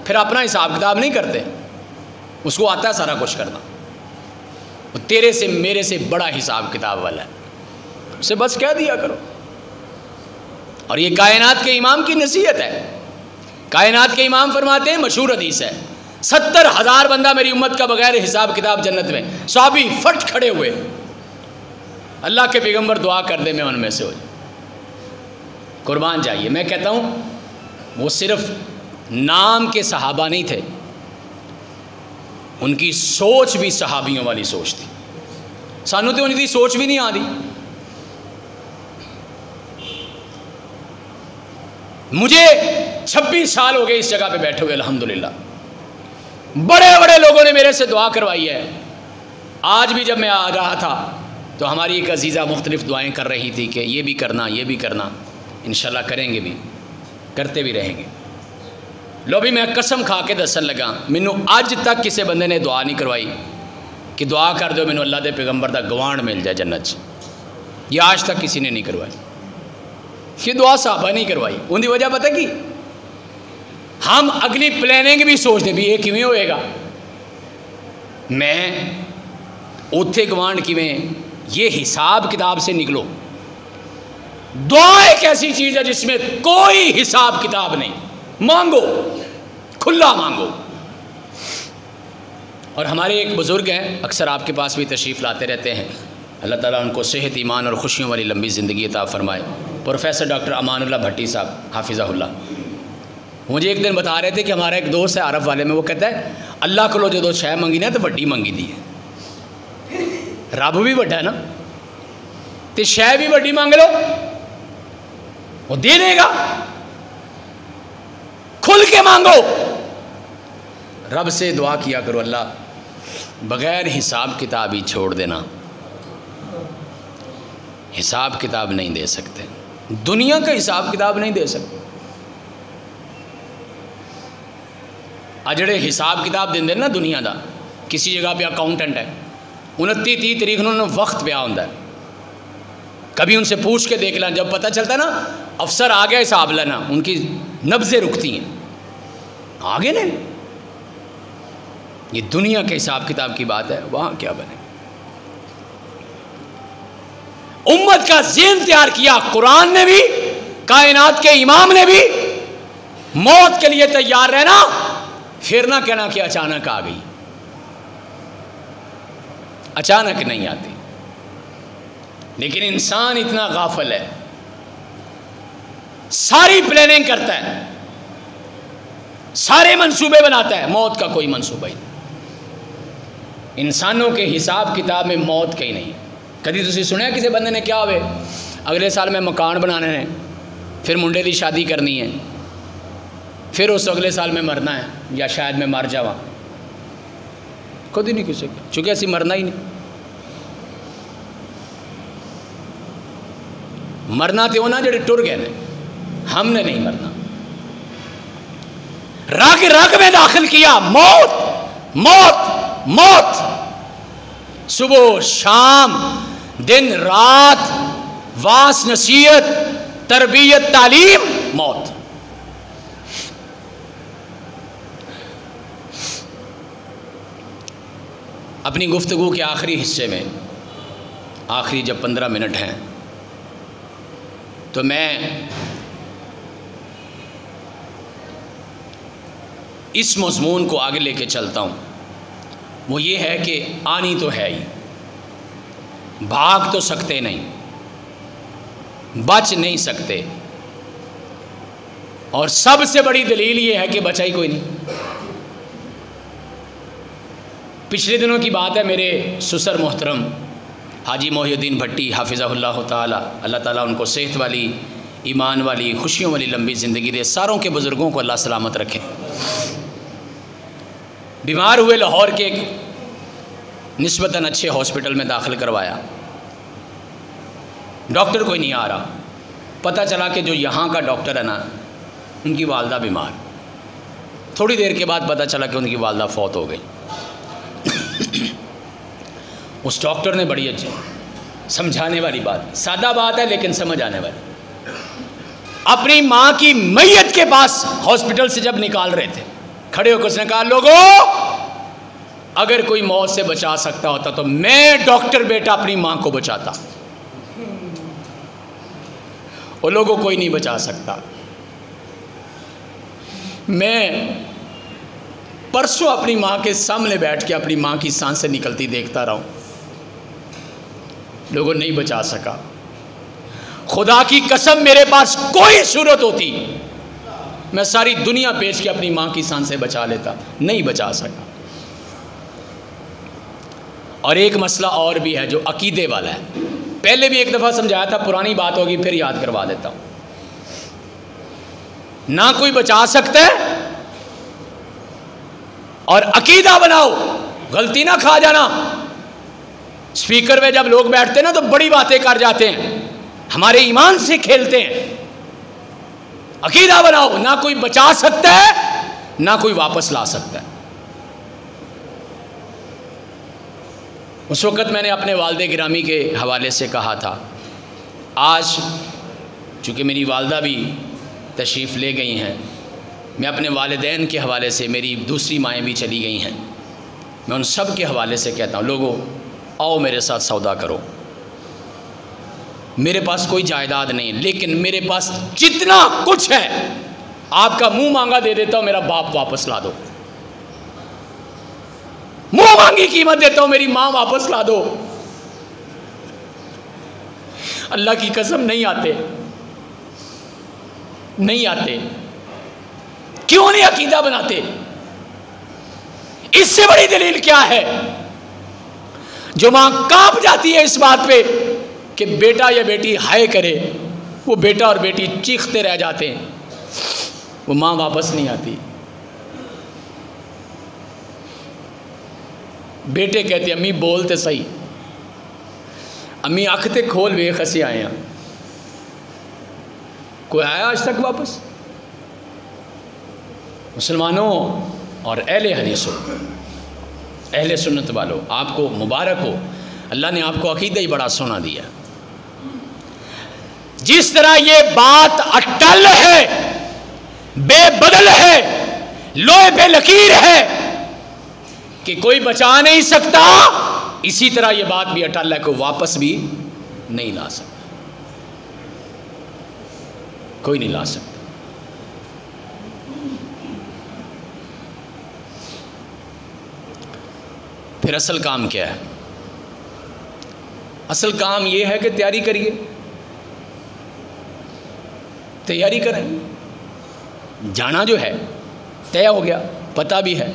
फिर अपना हिसाब किताब नहीं करते, उसको आता है सारा कुछ करना। वो तेरे से मेरे से बड़ा हिसाब किताब वाला है, उसे बस कह दिया करो। और ये कायनात के इमाम की नसीहत है। कायनात के इमाम फरमाते हैं, मशहूर हदीस है, 70,000 बंदा मेरी उम्मत का बगैर हिसाब किताब जन्नत में। सहाबी फट खड़े हुए, अल्लाह के पैगंबर दुआ कर दे मैं उनमें से हो जाऊं। कुर्बान जाइए, मैं कहता हूँ वो सिर्फ नाम के सहाबा नहीं थे, उनकी सोच भी सहाबियों वाली सोच थी। सानू तो उनकी सोच भी नहीं आ रही। मुझे 26 साल हो गए इस जगह पे बैठे हुए, अल्हम्दुलिल्लाह। बड़े बड़े लोगों ने मेरे से दुआ करवाई है। आज भी जब मैं आ रहा था तो हमारी एक अजीज़ा मुख्तलिफ़ दुआएं कर रही थी कि ये भी करना, ये भी करना। इंशाल्लाह करेंगे भी, करते भी रहेंगे। लो भी मैं कसम खा के दसन लगा, मैनू अज तक किसी बंदे ने दुआ नहीं करवाई कि दुआ कर दो मैनू अल्लाह के पैगंबर का गवांड मिल जाए जन्नत। ये आज तक किसी ने नहीं करवाई, ये दुआ साहबा नहीं करवाई। उनकी वजह पता की, हम अगली प्लानिंग भी सोचते भी ये किवें होएगा, मैं उत्थे गवांड किवें, ये हिसाब किताब से निकलो। दुआ एक ऐसी चीज़ है जिसमें कोई हिसाब किताब नहीं, मांगो, खुला मांगो। और हमारे एक बुज़ुर्ग हैं, अक्सर आपके पास भी तशरीफ़ लाते रहते हैं, अल्लाह ताला उनको सेहत, ईमान और खुशियों वाली लंबी ज़िंदगी अता फरमाए। प्रोफेसर डॉक्टर अमानुल्लाह भट्टी साहब हाफिज़हुल्लाह, मुझे एक दिन बता रहे थे कि हमारा एक दोस्त है अरब वाले में, वो कहता है अल्लाह को जो शह मंगी ना तो वड्डी मंगी दी है। रब भी वड्डा है ना, तो शह भी वड्डी मांग लो, वो दे देगा। खुल के मांगो, रब से दुआ किया करो, अल्लाह बग़ैर हिसाब किताब ही छोड़ देना। हिसाब किताब नहीं दे सकते, दुनिया का हिसाब किताब नहीं दे सकते। आ जड़े हिसाब किताब देंगे ना दुनिया का, किसी जगह पे अकाउंटेंट है, 29-30 तारीख उन्होंने वक्त पिया होंगे, कभी उनसे पूछ के देख लेना, जब पता चलता ना अफसर आ गया हिसाब लेना, उनकी नब्ज़ें रुकती हैं, आगे नहीं। ये दुनिया के हिसाब किताब की बात है, वहाँ क्या बने। उम्मत का ज़हन तैयार किया कुरान ने भी, कायनात के इमाम ने भी। मौत के लिए तैयार रहना, फिर ना कहना कि अचानक आ गई, अचानक नहीं आती। लेकिन इंसान इतना गाफिल है, सारी प्लानिंग करता है, सारे मंसूबे बनाता है, मौत का कोई मंसूबा ही नहीं। इंसानों के हिसाब किताब में मौत कहीं नहीं। कभी तुसी सुनिया किसी बंदे ने क्या होवे, अगले साल मैं मकान बनाने हैं, फिर मुंडे की शादी करनी है, फिर उस अगले साल में मरना है, या शायद मैं मर जावा। कभी नहीं किसी, चूँकि असी मरना ही नहीं। मरना तो ना जेडे टुर गए ने, हमने नहीं मरना। रग रग में दाखिल किया मौत, मौत, मौत। सुबह शाम, दिन रात, वास नसीहत, तरबियत, तालीम, मौत। अपनी गुफ्तगू के आखिरी हिस्से में, आखिरी जब 15 मिनट हैं, तो मैं इस मज़मून को आगे लेके चलता हूँ। वो ये है कि आनी तो है ही, भाग तो सकते नहीं, बच नहीं सकते, और सबसे बड़ी दलील ये है कि बचा ही कोई नहीं। पिछले दिनों की बात है, मेरे सुसर मोहतरम हाजी मोहिउद्दीन भट्टी हाफिज़हुल्लाह ताला, अल्लाह ताला उनको सेहत वाली, ईमान वाली, खुशियों वाली लंबी ज़िंदगी दे। सारों के बुज़ुर्गों को अल्लाह सलामत रखे। बीमार हुए, लाहौर के एक निस्बतन अच्छे हॉस्पिटल में दाखिल करवाया, डॉक्टर कोई नहीं आ रहा। पता चला कि जो यहाँ का डॉक्टर है ना, उनकी वालदा बीमार। थोड़ी देर के बाद पता चला कि उनकी वालदा फौत हो गई। उस डॉक्टर ने बड़ी अच्छी समझाने वाली बात, सादा बात है लेकिन समझ आने वाली, अपनी माँ की मैयत के पास हॉस्पिटल से जब निकाल रहे थे, खड़े होकर उसने कहा, लोगों अगर कोई मौत से बचा सकता होता तो मैं डॉक्टर बेटा अपनी माँ को बचाता। वो लोगों कोई नहीं बचा सकता। मैं परसों अपनी माँ के सामने बैठ के अपनी माँ की सांसें निकलती देखता रहा हूँ, लोगों नहीं बचा सका। खुदा की कसम, मेरे पास कोई सूरत होती मैं सारी दुनिया बेच के अपनी माँ की सांसें बचा लेता, नहीं बचा सका। और एक मसला और भी है जो अकीदे वाला है, पहले भी एक दफ़ा समझाया था, पुरानी बात होगी फिर याद करवा देता हूँ। ना कोई बचा सकता है, और अकीदा बनाओ, गलती ना खा जाना। स्पीकर में जब लोग बैठते हैं ना तो बड़ी बातें कर जाते हैं, हमारे ईमान से खेलते हैं। अकीदा बनाओ, ना कोई बचा सकता है ना कोई वापस ला सकता है। उस वक़्त मैंने अपने वालिद गिरामी के हवाले से कहा था, आज चूँकि मेरी वालदा भी तशरीफ़ ले गई हैं, मैं अपने वालिदैन के हवाले से, मेरी दूसरी माएँ भी चली गई हैं, मैं उन सब के हवाले से कहता हूँ, लोगों आओ मेरे साथ सौदा करो। मेरे पास कोई जायदाद नहीं, लेकिन मेरे पास जितना कुछ है आपका मुंह मांगा दे देता हूँ, मेरा बाप वापस ला दो। मुंह मांगी कीमत देता हूँ, मेरी माँ वापस ला दो। अल्लाह की कसम नहीं आते, नहीं आते। क्यों नहीं अकीदा बनाते? इससे बड़ी दलील क्या है? जो मां कांप जाती है इस बात पे कि बेटा या बेटी हाय करे, वो बेटा और बेटी चीखते रह जाते हैं, वो मां वापस नहीं आती। बेटे कहते अम्मी बोलते सही, अम्मी अख ते खोल वेख असी आए हैं। कोई आया आज तक वापस? मुसलमानों और अहले हदीसों, अहले सुन्नत वालों, आपको मुबारक हो, अल्लाह ने आपको अकीदा ही बड़ा सोना दिया। जिस तरह ये बात अटल है, बेबदल है, लोहे पे लकीर है कि कोई बचा नहीं सकता, इसी तरह ये बात भी अटल है कि वापस भी नहीं ला सकता, कोई नहीं ला सकता। फिर असल काम क्या है? असल काम यह है कि तैयारी करिए, तैयारी करें। जाना जो है तय हो गया, पता भी है,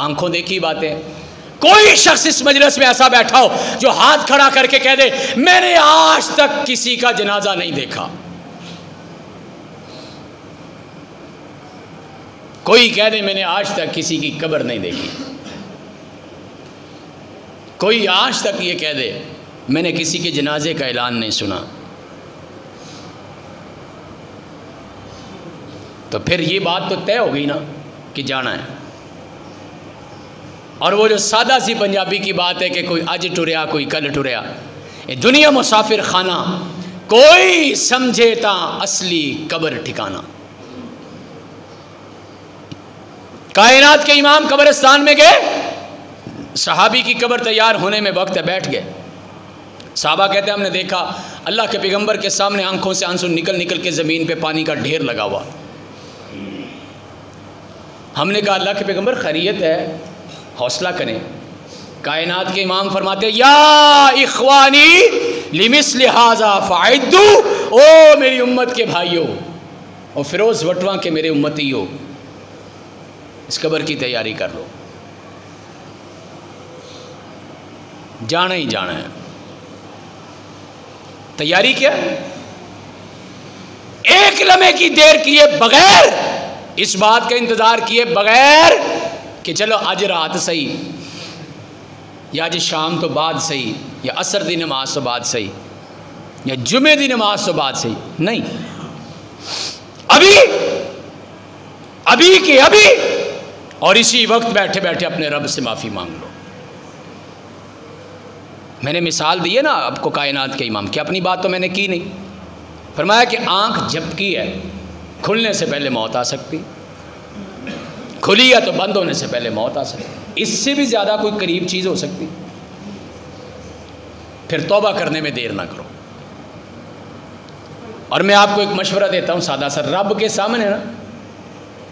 आंखों देखी बातें। कोई शख्स इस मजलिस में ऐसा बैठा हो जो हाथ खड़ा करके कह दे मैंने आज तक किसी का जनाजा नहीं देखा। कोई कह दे मैंने आज तक किसी की कब्र नहीं देखी। कोई आज तक ये कह दे मैंने किसी के जनाजे का ऐलान नहीं सुना। तो फिर ये बात तो तय हो गई ना कि जाना है। और वो जो सादा सी पंजाबी की बात है कि कोई आज टुरया कोई कल टुरया, ये दुनिया मुसाफिर खाना, कोई समझे ता असली कब्र ठिकाना। कायनात के इमाम कब्रिस्तान में गए, सहाबी की कब्र तैयार होने में वक्त है, बैठ गए। साहबा कहते हैं हमने देखा अल्लाह के पैगंबर के सामने आंखों से आंसू निकल निकल के ज़मीन पे पानी का ढेर लगा हुआ। हमने कहा अल्लाह के पैगंबर खैरियत है, हौसला करें। कायनात के इमाम फरमाते या इख्वानी लिमिस्लि हाज़ा फ़अइद्दू, ओ मेरी उम्मत के भाइयों और फिरोज़ वटवा के मेरे उम्मतियों, इस कब्र की तैयारी कर लो। जाना ही जाना है। तैयारी क्या? एक लम्हे की देर किए बगैर, इस बात का इंतज़ार किए बगैर कि चलो आज रात सही या आज शाम तो बाद सही या असर दी नमाज तो बाद सही या जुमे दी नमाज तो बाद सही, नहीं, अभी के अभी, और इसी वक्त बैठे बैठे अपने रब से माफ़ी मांग लो। मैंने मिसाल दी है ना आपको कायनात के इमाम की, अपनी बात तो मैंने की नहीं। फरमाया कि आंख झपकी है, खुलने से पहले मौत आ सकती, खुली है तो बंद होने से पहले मौत आ सकती, इससे भी ज़्यादा कोई करीब चीज़ हो सकती। फिर तौबा करने में देर ना करो। और मैं आपको एक मशवरा देता हूँ सादा सा, रब के सामने ना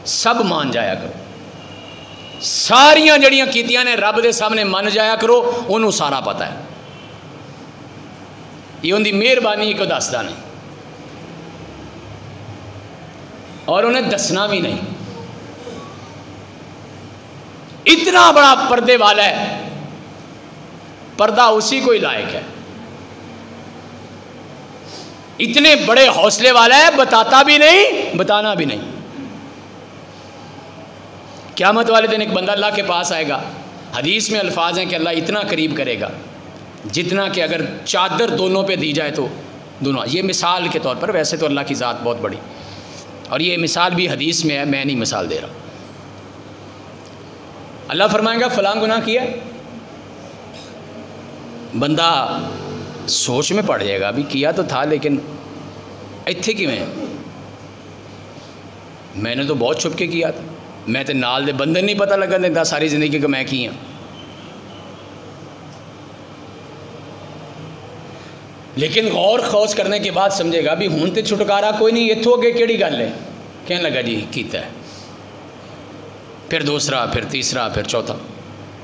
सब मान जाया करो। सारियां जड़ियां कीतियां ने रब के सामने मन जाया करो, उन्होंने सारा पता है। ये उनकी मेहरबानी को दसदा नहीं और उन्हें दसना भी नहीं। इतना बड़ा पर्दे वाला है, पर्दा उसी को ही लायक है। इतने बड़े हौसले वाला है, बताता भी नहीं, बताना भी नहीं। क़यामत वाले दिन एक बंदा अल्लाह के पास आएगा, हदीस में अल्फाज हैं कि अल्लाह इतना करीब करेगा जितना कि अगर चादर दोनों पे दी जाए तो दोनों, ये मिसाल के तौर पर, वैसे तो अल्लाह की ज़ात बहुत बड़ी। और ये मिसाल भी हदीस में है, मैं नहीं मिसाल दे रहा। अल्लाह फरमाएगा फ़लाँ गुनाह किया, बंदा सोच में पड़ जाएगा अभी किया तो था लेकिन इत्थे किवें, मैंने तो बहुत छुप के किया था, मैं तो नाल दे बंदे नहीं पता लगा देता सारी ज़िंदगी कि मैं की हाँ। लेकिन गौर खौज करने के बाद समझेगा भी हूँ तो छुटकारा कोई नहीं, इत्थों अगे केड़ी गल है, कहने लगा जी कीता है, फिर दूसरा, फिर तीसरा, फिर चौथा,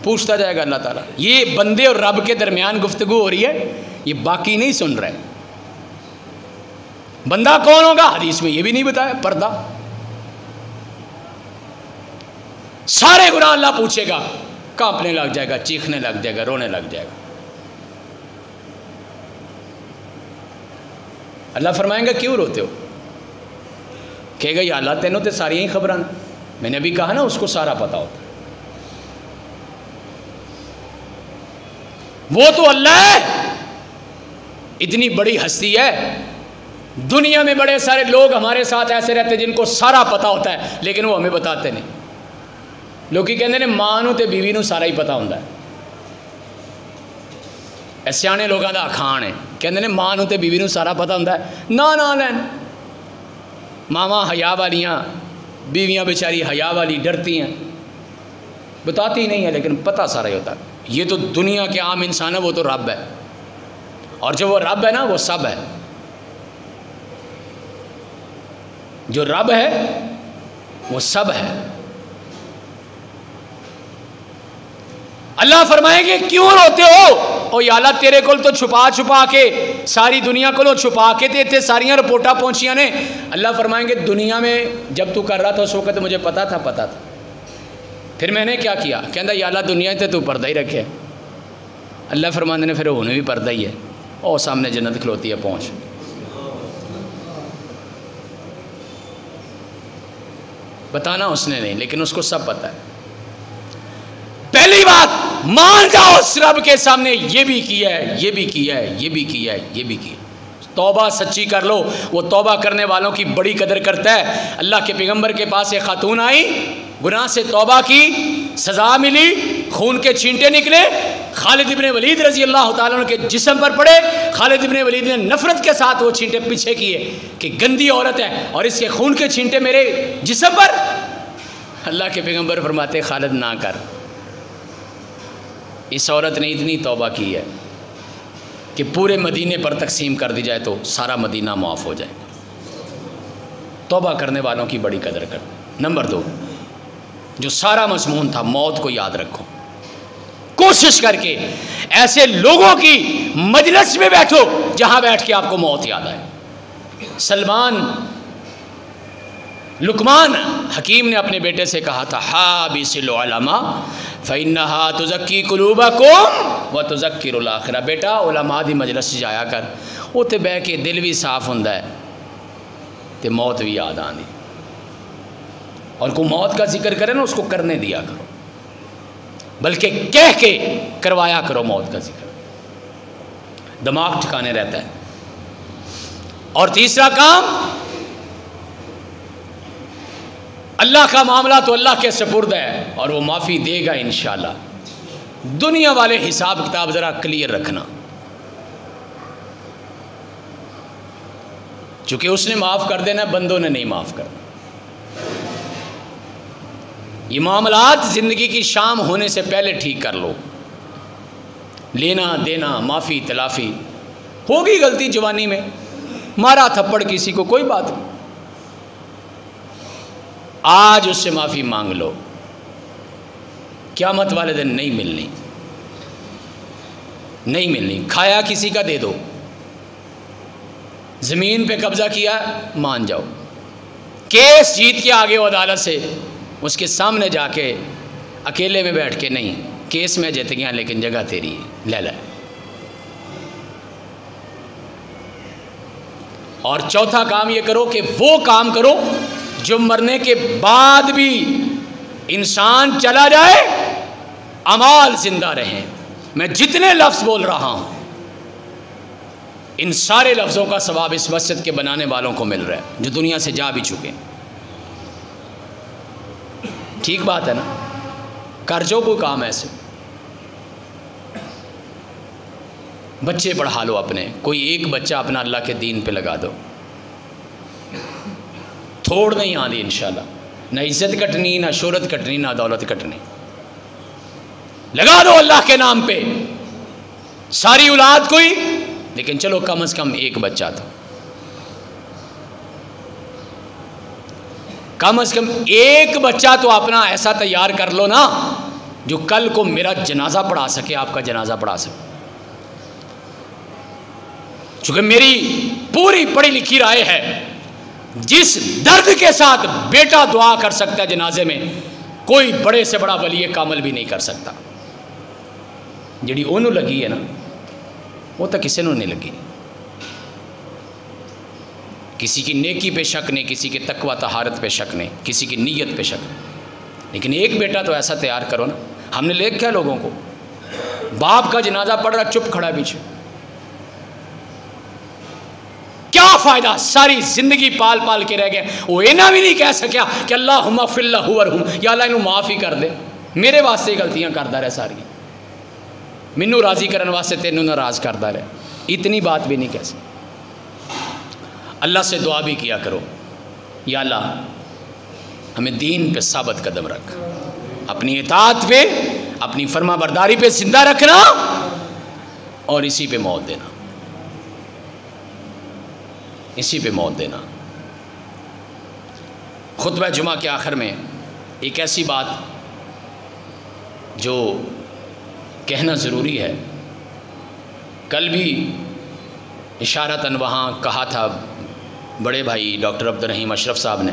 पूछता जाएगा अल्लाह ताला। ये बंदे और रब के दरमियान गुफ्तगू हो रही है, ये बाकी नहीं सुन रहे। बंदा कौन होगा हदीस में ये भी नहीं बताया, पर्दा। सारे गुनाह अल्लाह पूछेगा, कांपने लग जाएगा, चीखने लग जाएगा, रोने लग जाएगा। अल्लाह फरमाएंगा क्यों रोते हो? कहेगा या अल्लाह तेनों तो सारियां ही खबर, मैंने अभी कहा ना उसको सारा पता होता। वो तो अल्लाह है, इतनी बड़ी हस्ती है। दुनिया में बड़े सारे लोग हमारे साथ ऐसे रहते जिनको सारा पता होता है, लेकिन वो हमें बताते नहीं। लोग कहते हैं मां नूं ते बीवी नूं सारा ही पता होता है, सियाने लोगों का अखान है, कहते हैं मां नूं ते बीवी नूं सारा पता होता है। ना लैन, मावां हया वालियां, बीवियां बेचारी हया वाली डरती हैं, बताती नहीं है लेकिन पता सारा ही होता है। ये तो दुनिया के आम इंसान है, वो तो रब है, और जो वो रब है ना वो सब है। जो रब है वो सब है। अल्लाह फरमाएंगे क्यों रोते हो? ओ या अल्लाह तेरे को तो छुपा छुपा के सारी दुनिया को छुपा के ते इतने सारियां रिपोर्टां पहुंचियां ने। अल्लाह फरमाएंगे दुनिया में जब तू कर रहा था उस वक्त मुझे पता था, फिर मैंने क्या किया? कहता या अल्लाह दुनिया ते तू पर्दा ही रखे। अल्लाह फरमाते ने फिर उन्हें भी पर्दा ही है, और सामने जन्नत खलोती है, पहुँच। बताना उसने नहीं, लेकिन उसको सब पता है। पहली बात मान जाओ उस रब के सामने, ये भी किया है, ये भी किया है, ये भी किया है, ये भी किया। तौबा सच्ची कर लो, वो तौबा करने वालों की बड़ी कदर करता है। अल्लाह के पैगंबर के पास एक खातून आई, गुनाह से तौबा की, सज़ा मिली, खून के छींटे निकले, खालिद इब्ने वलीद रजी अल्लाह ताला अन्हु के जिस्म पर पड़े। खालिद इब्ने वलीद ने नफरत के साथ वो छींटे पीछे किए कि गंदी औरत है और इसके खून के छींटे मेरे जिस्म पर। अल्लाह के पैगंबर फरमाते खालिद ना कर, इस औरत ने इतनी तौबा की है कि पूरे मदीने पर तकसीम कर दी जाए तो सारा मदीना मुआफ़ हो जाए। तौबा करने वालों की बड़ी कदर कर। नंबर 2, जो सारा मज़मून था, मौत को याद रखो। कोशिश करके ऐसे लोगों की मजलिस में बैठो जहां बैठ के आपको मौत याद आए। लुकमान हकीम ने अपने बेटे से कहा था, हाबिसिल उलमा फ़इन्नहा तुज़क्की कुलूबकुम व तुज़क्किरुल आखिरा। बेटा उलमा दी मजलिस जाया कर, उत्थे बह के दिल भी साफ हुंदा है तो मौत भी याद आती। और कोई मौत का जिक्र करे ना उसको करने दिया करो, बल्कि कह के करवाया करो मौत का जिक्र, दिमाग ठिकाने रहता है। और तीसरा काम, अल्लाह का मामला तो अल्लाह के सपुर्द है और वो माफ़ी देगा इंशाअल्लाह। दुनिया वाले हिसाब किताब ज़रा क्लियर रखना, चूँकि उसने माफ़ कर देना, बंदों ने नहीं माफ़ करना। ये मामलात ज़िंदगी की शाम होने से पहले ठीक कर लो। लेना देना, माफ़ी तलाफ़ी, होगी गलती जवानी में, मारा थप्पड़ किसी को, कोई बात नहीं, आज उससे माफ़ी मांग लो, क़यामत वाले दिन नहीं मिलनी, नहीं मिलनी। खाया किसी का दे दो, ज़मीन पे कब्ज़ा किया मान जाओ, केस जीत के आगे अदालत से उसके सामने जाके अकेले में बैठ के नहीं, केस में जीत गया लेकिन जगह तेरी है, ले ले। और चौथा काम ये करो कि वो काम करो जो मरने के बाद भी इंसान चला जाए अमाल जिंदा रहे। मैं जितने लफ्ज़ बोल रहा हूँ इन सारे लफ्ज़ों का सवाब इस मस्जिद के बनाने वालों को मिल रहा है जो दुनिया से जा भी चुके हैं। ठीक बात है ना, कर जो कोई काम ऐसे। बच्चे पढ़ा लो अपने, कोई एक बच्चा अपना अल्लाह के दीन पे लगा दो, थोड़ नहीं आनी इंशाल्लाह, ना इज्जत कटनी, ना शोहरत कटनी, ना दौलत कटनी। लगा दो अल्लाह के नाम पे सारी औलाद कोई, लेकिन चलो कम से कम एक बच्चा तो, कम से कम एक बच्चा तो अपना ऐसा तैयार कर लो ना जो कल को मेरा जनाजा पढ़ा सके, आपका जनाजा पढ़ा सके। चूंकि मेरी पूरी पढ़ी लिखी राय है, जिस दर्द के साथ बेटा दुआ कर सकता है जनाजे में, कोई बड़े से बड़ा वली कामल भी नहीं कर सकता। जिहड़ी ओनू लगी है ना, वो तो किसी को नहीं लगी। किसी की नेकी पे शक नहीं, किसी के तकवा तहारत पे शक नहीं, किसी की नीयत पे शक नहीं, लेकिन एक बेटा तो ऐसा तैयार करो ना। हमने देखा है लोगों को, बाप का जनाजा पड़ रहा, चुप खड़ा पीछे, क्या फ़ायदा, सारी ज़िंदगी पाल पाल के रह गए। वो इना भी नहीं कह सकिया कि अल्लाहुम्मा फ़िल्लहु वरहुम, या अल्लाह इन्हू माफ़ ही कर दे, मेरे वास्ते गलतियां करता रहे सारी, मैनू राज़ी करने वास्ते तेनू नाराज़ करता रहे, इतनी बात भी नहीं कह सकते। अल्लाह से दुआ भी किया करो, या अल्लाह हमें दीन पे साबित कदम रख, अपनी इताअत पे, अपनी फर्मा बरदारी पे जिंदा रखना और इसी पे मौत देना, इसी पे मौत देना। खुतबा जुमा के आखिर में एक ऐसी बात जो कहना ज़रूरी है, कल भी इशारतन वहाँ कहा था बड़े भाई डॉक्टर अब्दुर्रहीम अशरफ साहब ने,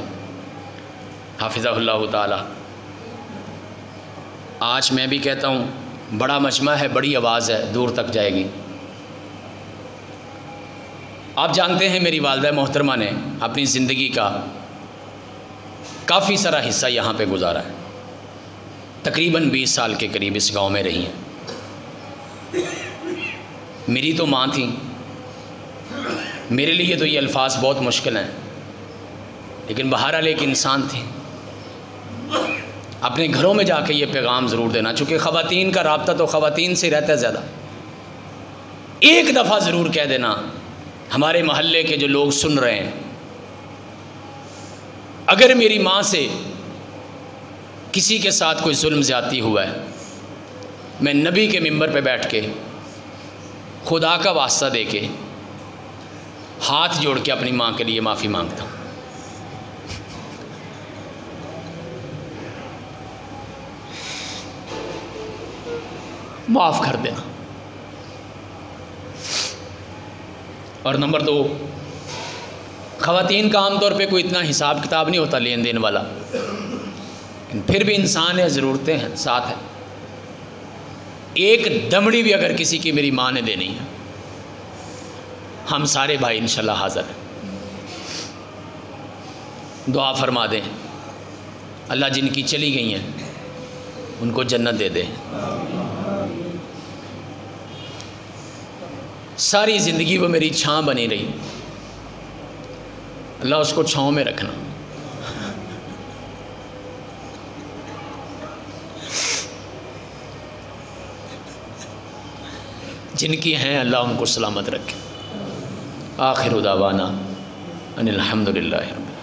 हाफिज़हुल्लाह ताला। आज मैं भी कहता हूँ, बड़ा मजमा है, बड़ी आवाज़ है, दूर तक जाएगी। आप जानते हैं मेरी वालिदा मोहतरमा ने अपनी ज़िंदगी का काफ़ी सारा हिस्सा यहाँ पे गुजारा है, तकरीबन 20 साल के करीब इस गांव में रही हैं। मेरी तो माँ थी, मेरे लिए तो ये अल्फाज बहुत मुश्किल हैं, लेकिन बहरहाल एक इंसान थी। अपने घरों में जाके ये पैगाम ज़रूर देना, चूँकि ख़वातीन का राब्ता तो ख़वातीन से रहता है ज़्यादा। एक दफ़ा ज़रूर कह देना, हमारे महल्ले के जो लोग सुन रहे हैं, अगर मेरी माँ से किसी के साथ कोई जुल्म ज़्यादती हुआ है, मैं नबी के मिंबर पे बैठ के खुदा का वास्ता दे के हाथ जोड़ के अपनी माँ के लिए माफ़ी मांगता हूँ। माफ़ कर देना। और नंबर 2, ख़वातीन का आमतौर पे कोई इतना हिसाब किताब नहीं होता लेन देन वाला, लेकिन फिर भी इंसान है, ज़रूरतें हैं, साथ है। एक दमड़ी भी अगर किसी की मेरी माँ ने देनी है, हम सारे भाई इंशाल्लाह हाज़िर हैं। दुआ फरमा दें, अल्लाह जिनकी चली गई हैं उनको जन्नत दे दे। सारी ज़िंदगी वो मेरी छाँव बनी रही, अल्लाह उसको छाँव में रखना। जिनकी हैं अल्लाह उनको सलामत रखे। आखिर दावाना अनिल हम्दुलिल्लाहि रब्बिल